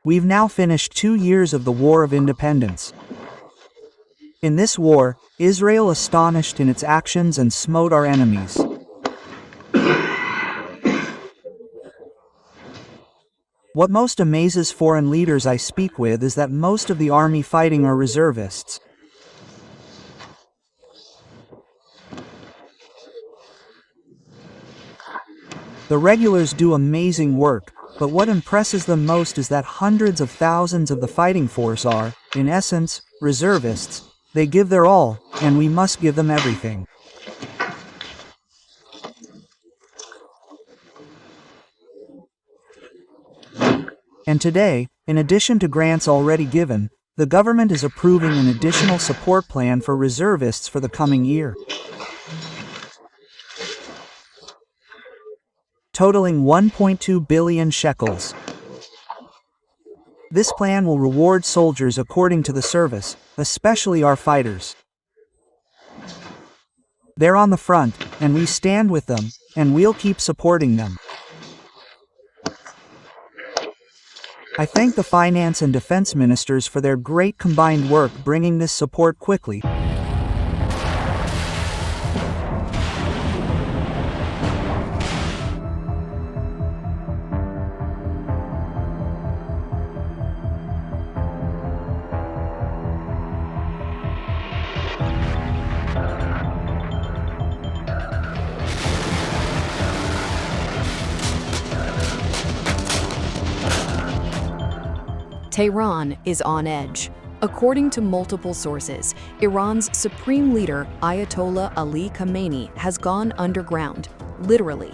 We've now finished 2 years of the War of Independence. In this war, Israel astonished in its actions and smote our enemies. What most amazes foreign leaders I speak with is that most of the army fighting are reservists. The regulars do amazing work, but what impresses them most is that hundreds of thousands of the fighting force are, in essence, reservists. They give their all, and we must give them everything. And today, in addition to grants already given, the government is approving an additional support plan for reservists for the coming year, totaling 1.2 billion shekels. This plan will reward soldiers according to the service, especially our fighters. They're on the front, and we stand with them, and we'll keep supporting them. I thank the finance and defense ministers for their great combined work bringing this support quickly. Tehran is on edge. According to multiple sources, Iran's supreme leader, Ayatollah Ali Khamenei, has gone underground, literally.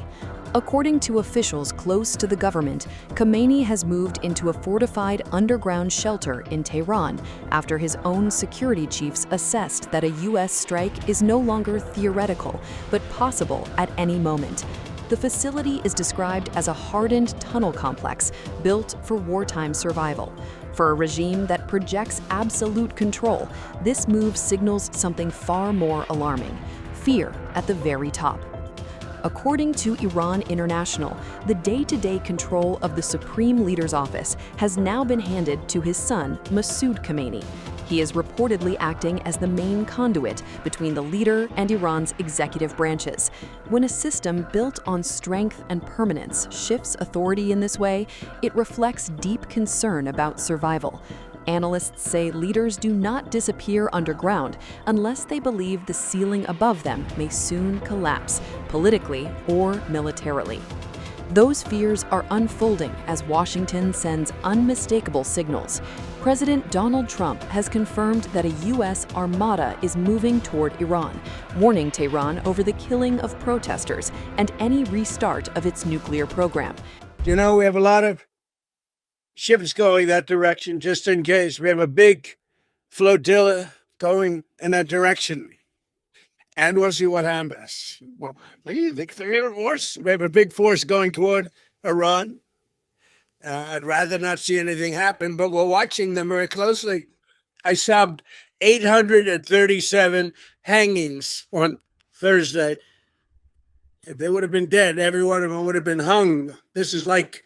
According to officials close to the government, Khamenei has moved into a fortified underground shelter in Tehran after his own security chiefs assessed that a U.S. strike is no longer theoretical, but possible at any moment. The facility is described as a hardened tunnel complex built for wartime survival. For a regime that projects absolute control, this move signals something far more alarming: fear at the very top. According to Iran International, the day-to-day control of the Supreme Leader's office has now been handed to his son, Masoud Khamenei. He is reportedly acting as the main conduit between the leader and Iran's executive branches. When a system built on strength and permanence shifts authority in this way, it reflects deep concern about survival. Analysts say leaders do not disappear underground unless they believe the ceiling above them may soon collapse, politically or militarily. Those fears are unfolding as Washington sends unmistakable signals. President Donald Trump has confirmed that a U.S. armada is moving toward Iran, warning Tehran over the killing of protesters and any restart of its nuclear program. You know, we have a lot of ships going that direction just in case. We have a big flotilla going in that direction. And we'll see what happens. Well, we think we have a big force going toward Iran. I'd rather not see anything happen, but we're watching them very closely. I saw 837 hangings on Thursday. If they would have been dead, every one of them would have been hung. This is like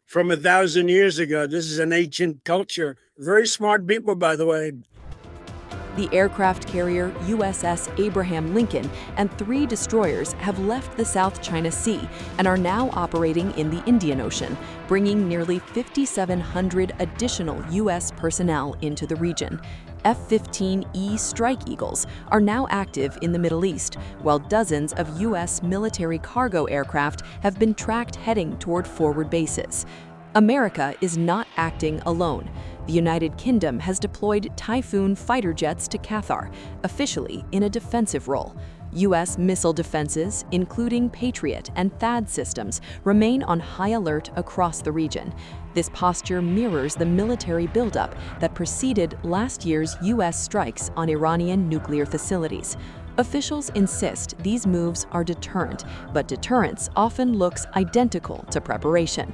from 1,000 years ago. This is an ancient culture. Very smart people, by the way. The aircraft carrier USS Abraham Lincoln and 3 destroyers have left the South China Sea and are now operating in the Indian Ocean, bringing nearly 5,700 additional U.S. personnel into the region. F-15E Strike Eagles are now active in the Middle East, while dozens of U.S. military cargo aircraft have been tracked heading toward forward bases. America is not acting alone. The United Kingdom has deployed Typhoon fighter jets to Qatar, officially in a defensive role. U.S. missile defenses, including Patriot and THAAD systems, remain on high alert across the region. This posture mirrors the military buildup that preceded last year's U.S. strikes on Iranian nuclear facilities. Officials insist these moves are deterrent, but deterrence often looks identical to preparation.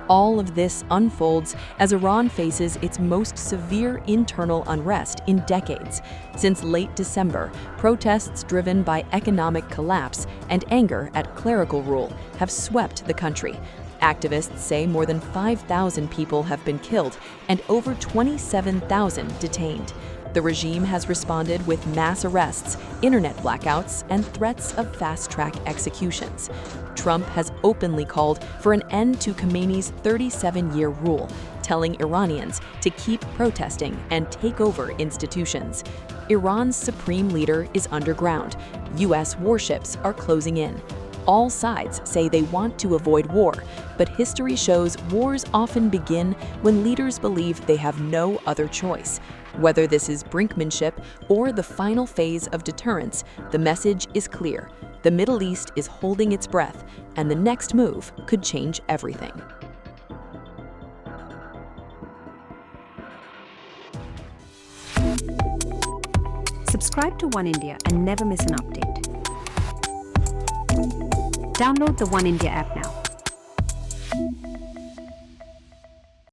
All of this unfolds as Iran faces its most severe internal unrest in decades. Since late December, protests driven by economic collapse and anger at clerical rule have swept the country. Activists say more than 5,000 people have been killed and over 27,000 detained. The regime has responded with mass arrests, internet blackouts, and threats of fast-track executions. Trump has openly called for an end to Khamenei's 37-year rule, telling Iranians to keep protesting and take over institutions. Iran's supreme leader is underground. U.S. warships are closing in. All sides say they want to avoid war, but history shows wars often begin when leaders believe they have no other choice. Whether this is brinkmanship or the final phase of deterrence, the message is clear. The Middle East is holding its breath, and the next move could change everything. Subscribe to One India and never miss an update. Download the One India app now.